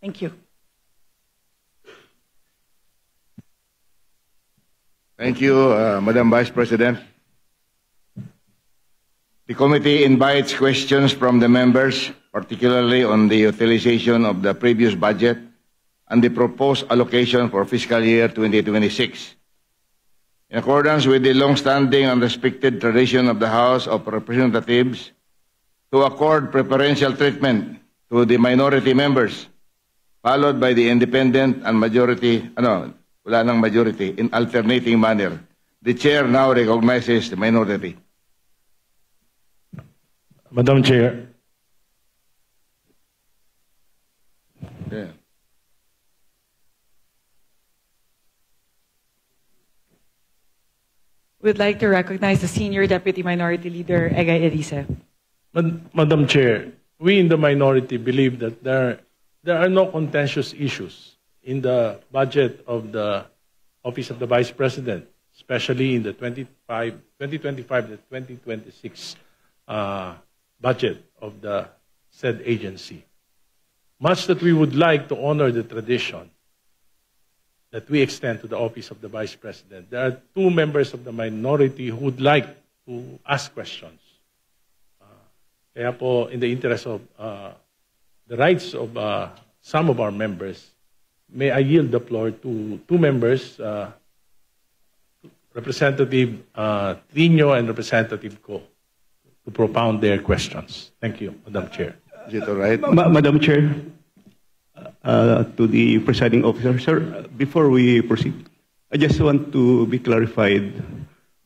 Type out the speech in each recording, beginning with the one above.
Thank you. Thank you, Madam Vice President. The committee invites questions from the members, particularly on the utilization of the previous budget and the proposed allocation for fiscal year 2026. In accordance with the long-standing and respected tradition of the House of Representatives to accord preferential treatment to the minority members, followed by the independent and majority, wala nang majority, in alternating manner. The chair now recognizes the minority. Madam Chair. Yeah. We'd like to recognize the Senior Deputy Minority Leader, Egay Elisa. Madam Chair, we in the minority believe that there are no contentious issues in the budget of the Office of the Vice President, especially in the 2025 to 2026 budget of the said agency. Much that we would like to honor the tradition that we extend to the Office of the Vice President, there are two members of the minority who would like to ask questions. Kaya po, in the interest of the rights of some of our members, may I yield the floor to two members, Representative Trino and Representative Ko, to propound their questions. Thank you, Madam Chair. Is it all right? Madam Chair, to the presiding officer, sir, before we proceed, I just want to be clarified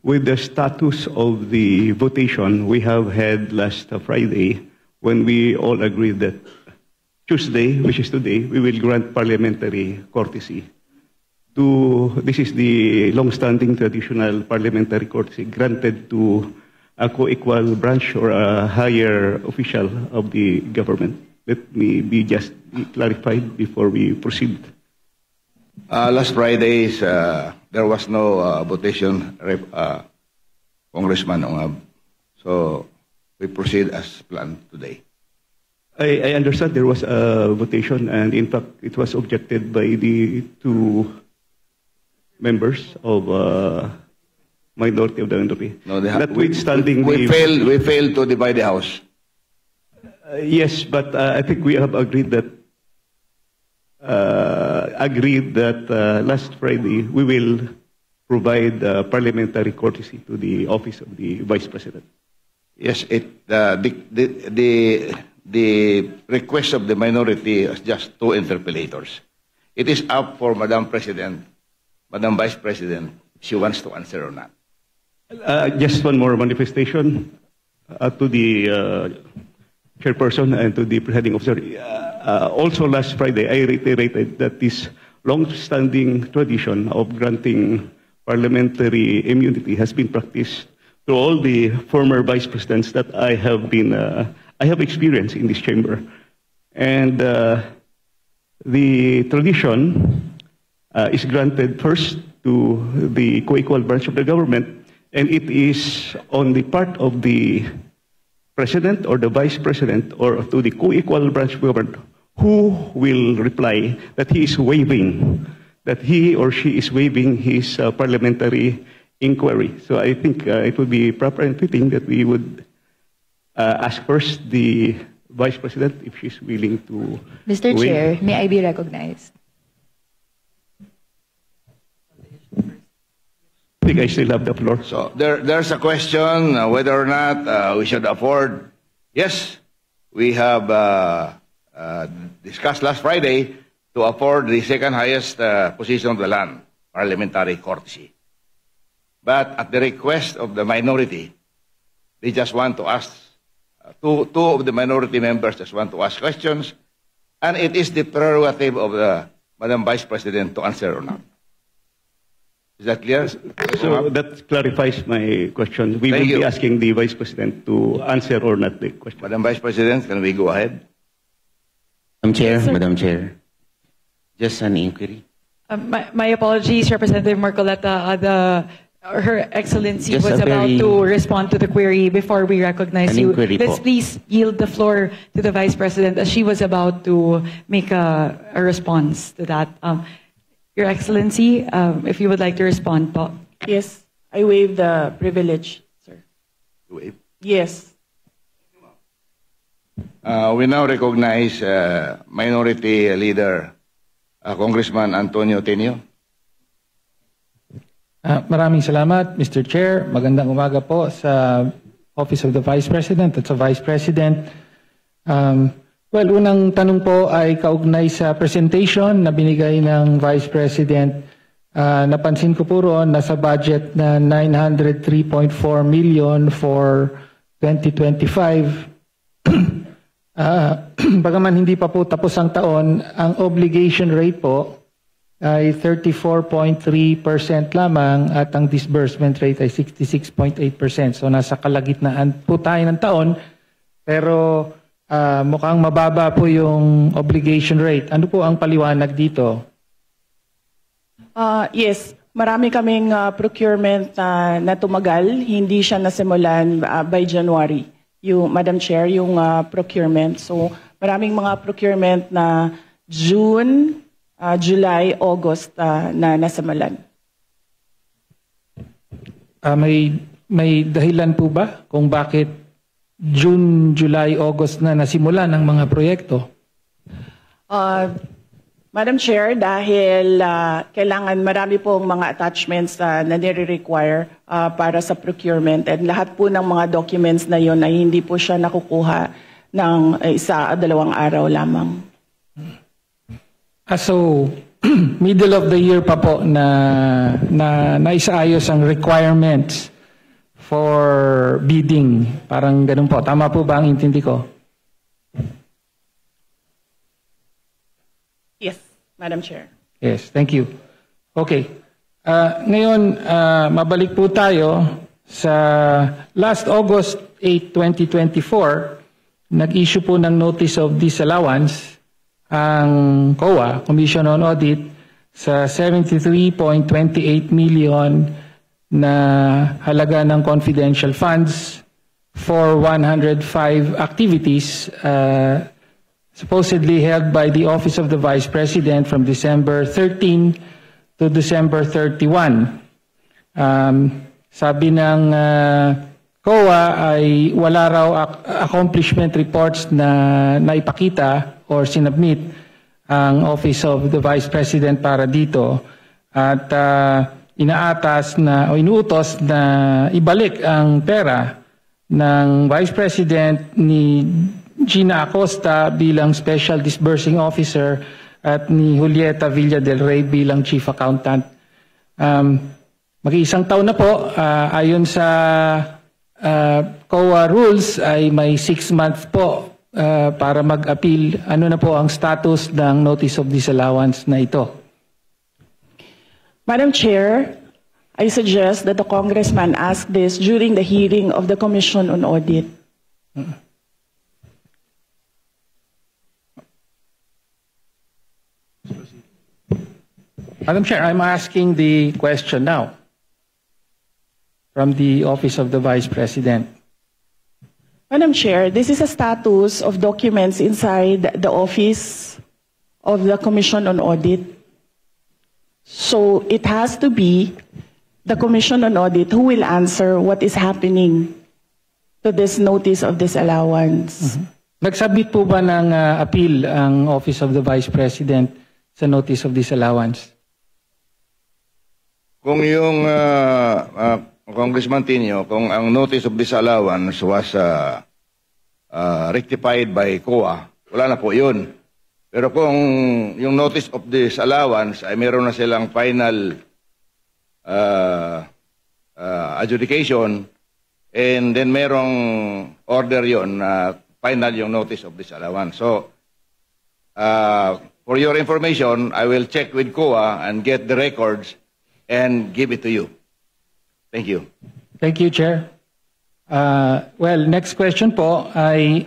with the status of the votation we have had last Friday when we all agreed that Tuesday, which is today, we will grant parliamentary courtesy. This is the long-standing traditional parliamentary courtesy granted to a co-equal branch or a higher official of the government. Let me be just clarified before we proceed. Last Friday's, there was no votation, Congressman Ongab. So we proceed as planned today. I understand there was a votation, and in fact, it was objected by the two members of minority of the NDP. No, notwithstanding we failed to divide the House. Yes, but I think we have agreed that last Friday we will provide parliamentary courtesy to the office of the Vice President. Yes, the request of the minority is just two interpellators. It is up for Madam President, Madam Vice President, if she wants to answer or not. Just one more manifestation to the chairperson and to the presiding officer. Also last Friday, I reiterated that this long-standing tradition of granting parliamentary immunity has been practiced to all the former vice presidents that I have experienced in this chamber. And the tradition is granted first to the co-equal branch of the government, and it is on the part of the president or the vice president or to the co-equal branch of government who will reply that he is waiving, that he or she is waiving his parliamentary inquiry. So I think it would be proper and fitting that we would ask first the Vice President if she's willing to Mr. waive. Chair, may I be recognized? I think I still have the floor. So there's a question whether or not we should afford. Yes, we have discussed last Friday to afford the second highest position of the land, parliamentary courtesy. But at the request of the minority, they just want to ask, two of the minority members just want to ask questions, and it is the prerogative of the Madam Vice President to answer or not. Is that clear? So that clarifies my question. We will Thank you. be asking the Vice President to answer or not the question. Madam Vice President, can we go ahead? Madam Chair, just an inquiry. My apologies, Representative Marcoleta. Her Excellency Just was a about very- to respond to the query before we recognize An you. inquiry Let's po. please yield the floor to the Vice President as she was about to make a response to that. Your Excellency, if you would like to respond po. Yes, I waive the privilege, sir. Yes. We now recognize Minority Leader Congressman Antonio Tenio. Maraming salamat, Mr. Chair. Magandang umaga po sa Office of the Vice President at sa Vice President. Well, unang tanong po ay kaugnay sa presentation na binigay ng Vice President. Napansin ko po roon na sa budget na 903.4 million for 2025. Bagaman hindi pa po tapos ang taon, ang obligation rate po ay 34.3% lamang at ang disbursement rate ay 66.8%. So nasa kalagitnaan po tayo ng taon, pero mukhang mababa po yung obligation rate. Ano po ang paliwanag dito? Yes, marami kaming procurement na tumagal. Hindi siya nasimulan by January, Madam Chair, yung procurement. So maraming mga procurement na June, July, August na nasimulan. May dahilan po ba kung bakit June, July, August na nasimulan ang mga proyekto? Madam Chair, dahil kailangan marami pong mga attachments na nire-require para sa procurement, and lahat po ng mga documents na yon ay hindi po siya nakukuha ng isa o dalawang araw lamang. So, middle of the year pa po na naisaayos ang requirements for bidding. Parang ganun po. Tama po ba ang intindi ko? Yes, Madam Chair. Yes, thank you. Okay. Ngayon, mabalik po tayo sa last August 8, 2024, nag-issue po ng Notice of Disallowance ang COA, Commission on Audit, sa 73.28 million na halaga ng confidential funds for 105 activities supposedly held by the Office of the Vice President from December 13 to December 31. Sabi ng COA ay wala raw accomplishment reports na naipakita or sinubmit ang Office of the Vice President para dito at inaatas na o inuutos na ibalik ang pera ng Vice President ni Gina Acosta bilang Special Disbursing Officer at ni Julieta Villa del Rey bilang Chief Accountant. Mag-iisang taon na po, ayon sa COA rules ay may 6 months po para mag-appeal. Ano na po ang status ng Notice of Disallowance na ito? Madam Chair, I suggest that the Congressman ask this during the hearing of the Commission on Audit. Madam Chair, I'm asking the question now from the Office of the Vice President. Madam Chair, this is a status of documents inside the Office of the Commission on Audit. So it has to be the Commission on Audit who will answer what is happening to this Notice of Disallowance. Nagsubmit po ba ng appeal ang Office of the Vice President sa Notice of Disallowance? Kung yung Congressman Tinio, kung ang Notice of Disallowance was rectified by COA, wala na po yun. Pero kung yung Notice of Disallowance ay meron na silang final adjudication, and then merong order yon na final yung Notice of Disallowance. So, for your information, I will check with COA and get the records and give it to you. Thank you. Thank you, Chair. Well, next question po ay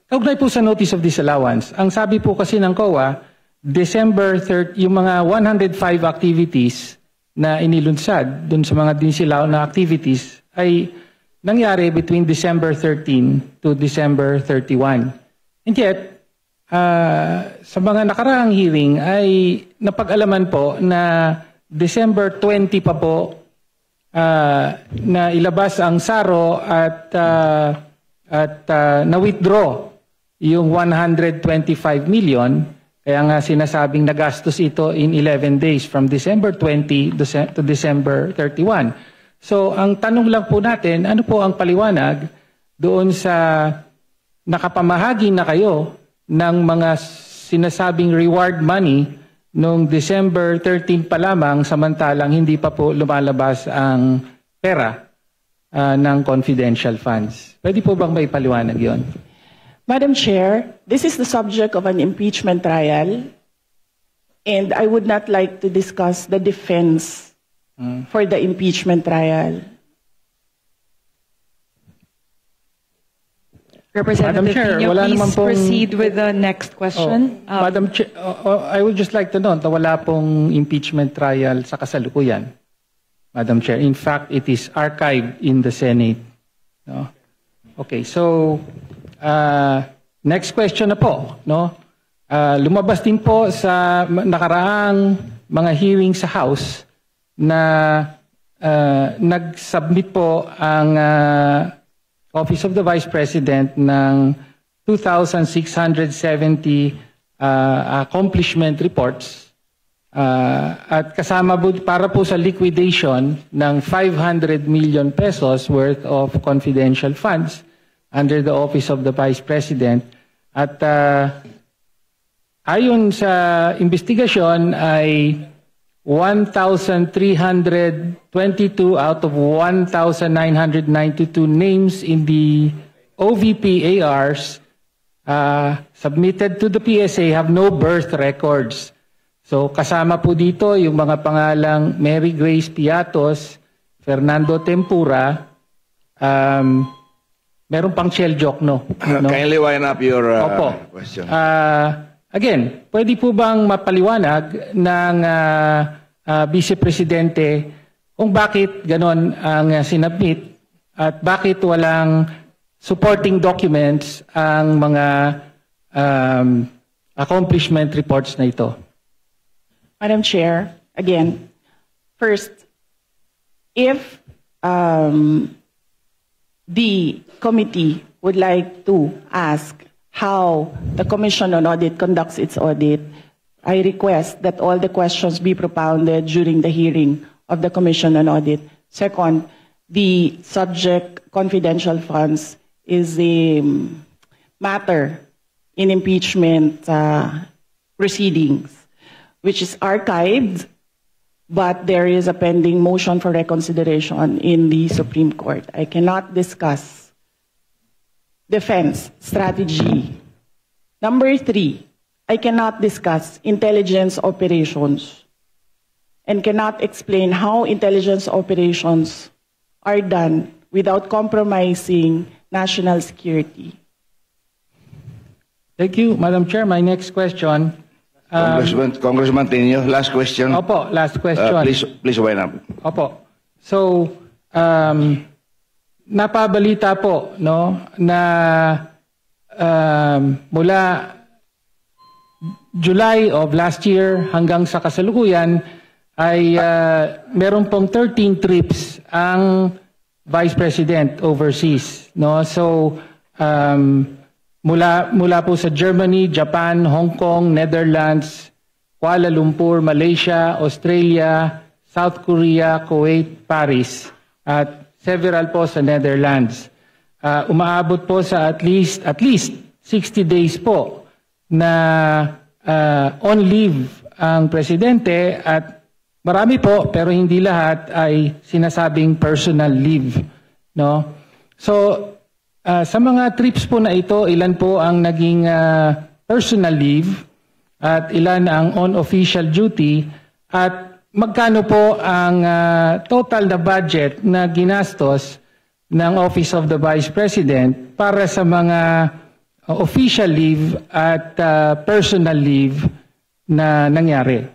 kaugnay po sa Notice of Disallowance. Ang sabi po kasi ng COA December 30, yung mga 105 activities na inilunsad dun sa mga dinisilaw na activities ay nangyari between December 13 to December 31. And yet, sa mga nakaraang hearing ay napag-alaman po na December 20 pa po na ilabas ang SARO at na-withdraw yung 125 million. Kaya nga sinasabing nagastos ito in 11 days from December 20 to December 31. So ang tanong lang po natin, ano po ang paliwanag doon sa nakapamahagi na kayo ng mga sinasabing reward money noong December 13 pa lamang samantalang hindi pa po lumalabas ang pera ng confidential funds. Pwede po bang may paliwanag yon? Madam Chair, this is the subject of an impeachment trial, and I would not like to discuss the defense for the impeachment trial. Representative Chair, Pino, wala naman please pong- proceed with the next question. Madam Chair, I would just like to note na wala pong impeachment trial sa kasalukuyan. Madam Chair, in fact, it is archived in the Senate. No? Okay, so next question na po. No? Lumabas din po sa nakaraang mga hearing sa House na nag-submit po ang Office of the Vice President ng 2,670 accomplishment reports at kasama para po sa liquidation ng 500 million pesos worth of confidential funds under the Office of the Vice President. At ayon sa investigasyon ay 1,322 out of 1,992 names in the OVP ARs submitted to the PSA have no birth records. So kasama po dito yung mga pangalang Mary Grace Piatos, Fernando Tempura, meron pang shell joke, no? Kindly wind up your question. Again, pwede po bang mapaliwanag ng Vice Presidente kung bakit ganon ang sinabmit at bakit walang supporting documents ang mga accomplishment reports na ito? Madam Chair, again, first, if the committee would like to ask how the Commission on Audit conducts its audit, I request that all the questions be propounded during the hearing of the Commission on Audit. Second, the subject confidential funds is a matter in impeachment proceedings, which is archived, but there is a pending motion for reconsideration in the Supreme Court. I cannot discuss defense strategy. Number 3, I cannot discuss intelligence operations and cannot explain how intelligence operations are done without compromising national security. Thank you, Madam Chair. My next question. Congressman Tenyo, last question. Opo, last question. Please wind up. Opo. So, napabalita po no na mula July of last year hanggang sa kasalukuyan ay meron pong 13 trips ang Vice President overseas, no? So mula po sa Germany, Japan, Hong Kong, Netherlands, Kuala Lumpur, Malaysia, Australia, South Korea, Kuwait, Paris, at several po sa Netherlands. Umaabot po sa at least 60 days po na on leave ang presidente at marami po pero hindi lahat ay sinasabing personal leave, no? So sa mga trips po na ito, ilan po ang naging personal leave at ilan ang on official duty at magkano po ang total na budget na ginastos ng Office of the Vice President para sa mga official leave at personal leave na nangyari.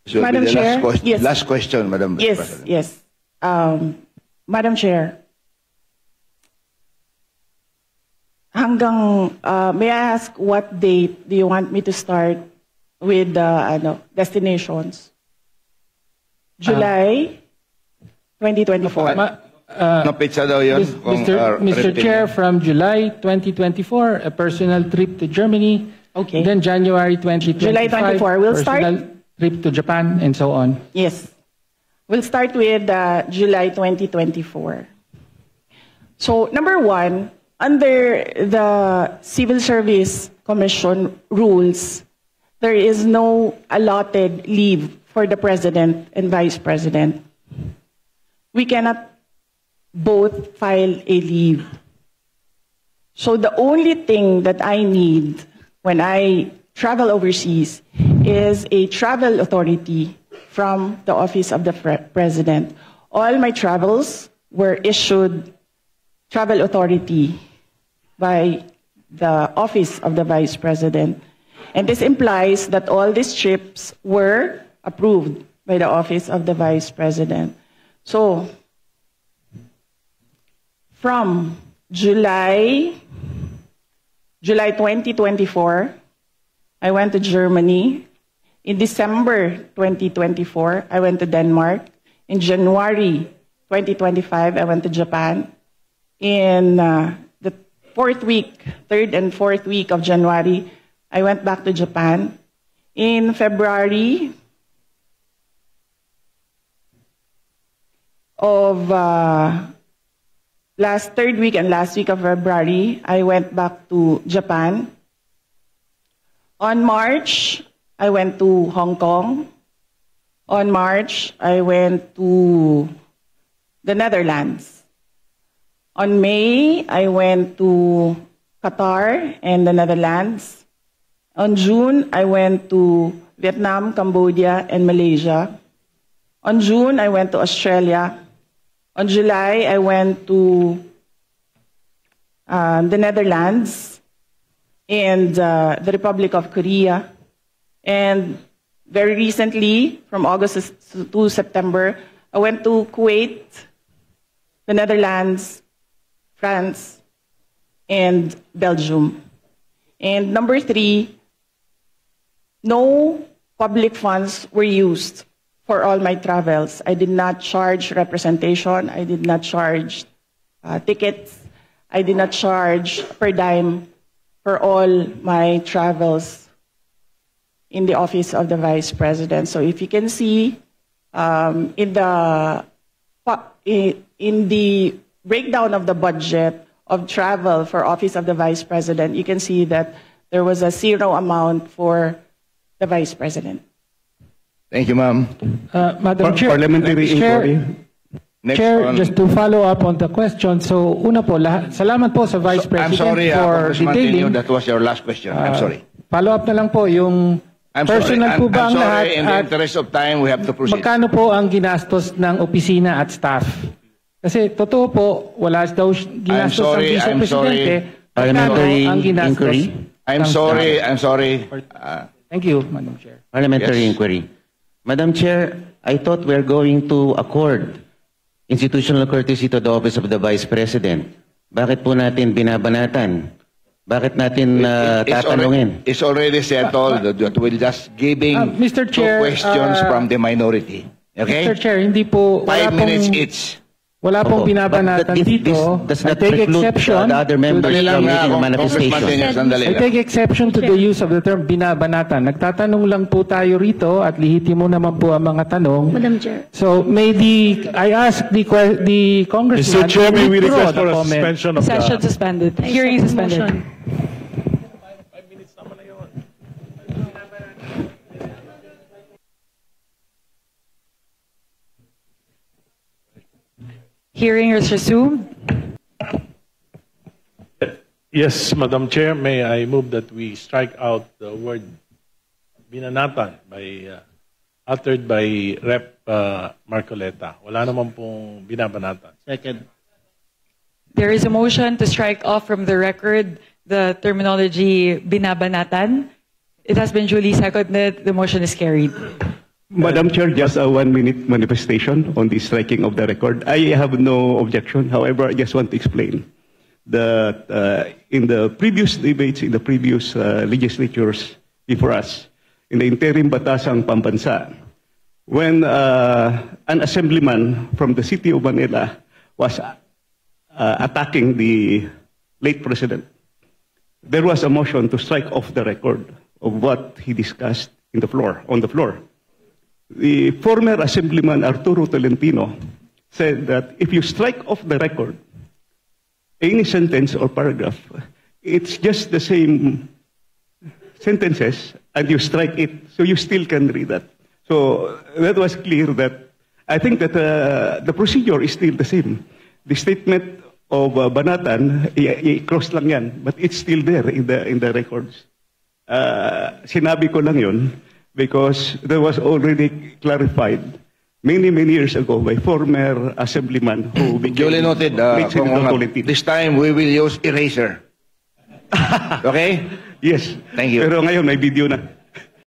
So Madam the Chair, yes. last question, Madam Vice Yes, President. yes. Madam Chair, may I ask what date do you want me to start with the destinations? July 2024. No pizza daw yun? Kung, Mr. repetitive. Chair, from July 2024, a personal trip to Germany. Okay. Then January 2025, July 24, we'll start? personal trip to Japan, and so on. Yes. We'll start with July 2024. So, number one, under the Civil Service Commission rules, there is no allotted leave for the President and Vice President. We cannot both file a leave. So the only thing that I need when I travel overseas is a travel authority from the Office of the President. All my travels were issued travel authority by the Office of the Vice President. And this implies that all these trips were approved by the Office of the Vice President. So, from July 2024, I went to Germany. In December 2024, I went to Denmark. In January 2025, I went to Japan. In the third and fourth week of January, I went back to Japan. In February of third week and last week of February, I went back to Japan. On March, I went to Hong Kong. On March, I went to the Netherlands. On May, I went to Qatar and the Netherlands. On June, I went to Vietnam, Cambodia, and Malaysia. On June, I went to Australia. On July, I went to the Netherlands and the Republic of Korea. And very recently, from August to September, I went to Kuwait, the Netherlands, France, and Belgium. And number three, no public funds were used for all my travels. I did not charge representation. I did not charge tickets. I did not charge per dime for all my travels in the Office of the Vice President. So if you can see in the breakdown of the budget of travel for Office of the Vice President, you can see that there was a zero amount for the Vice President. Thank you, ma'am. Madam Chair, Parliamentary inquiry. Next Chair, on. just to follow up on the question. So, una po, salamat po sa Vice I'm President sorry, for Congressman Tenyo, detailing. that was your last question. I'm sorry. Follow up na lang po yung I'm sorry. personal po ba I'm ang lahat sorry. In the at interest of time, we have to proceed. magkano po ang ginastos ng opisina at staff? Kasi totoo po, wala daw ginastos ang Vice I'm Presidente. sorry. Parliamentary Magkano ang ginastos inquiry? I'm ng sorry. staff? I'm sorry. Thank you, Madam Chair. Parliamentary Yes. inquiry. Madam Chair, I thought we're going to accord institutional courtesy to the Office of the Vice President. Bakit po natin binabanatan? Bakit natin tatanungin? It's already settled that we're just giving Mr. Chair, two questions from the minority. Okay? Mr. Chair, hindi po, 5 minutes each. wala pong Opo. binabanatan But dito. does I not take preclude exception the other members to the- from making a Congressman manifestation. Tenyo, sandali I lang. take exception to the use of the term binabanatan. Nagtatanong lang po tayo rito at lihitimo naman po ang mga tanong. Madam Chair. So I ask the congressman Mr. Chair, may we withdraw request the for a comment. suspension of Session the... suspended. I Hearing second suspended. motion. Hearing is resumed. Yes, Madam Chair, may I move that we strike out the word binanatan uttered by Rep. Marcoleta. Wala naman pong binabanatan. Second. There is a motion to strike off from the record the terminology binabanatan. It has been duly seconded. The motion is carried. Madam Chair, just a 1-minute manifestation on the striking of the record. I have no objection. However, I just want to explain that in the previous debates, in the previous legislatures before us, in the interim Batasang Pambansa, when an assemblyman from the city of Manila was attacking the late president, there was a motion to strike off the record of what he discussed on the floor. The former Assemblyman Arturo Tolentino said that if you strike off the record, any sentence or paragraph, it's just the same sentences, and you strike it, so you still can read that. So that was clear that I think that the procedure is still the same. The statement of Banatan, i-cross lang yan, but it's still there in the records. Sinabi ko lang yun because that was already clarified many years ago by former assemblyman who became Duly noted, late Senator Kong, Tolentino. this time we will use eraser. Okay? Yes. Thank you. Pero ngayon may video na.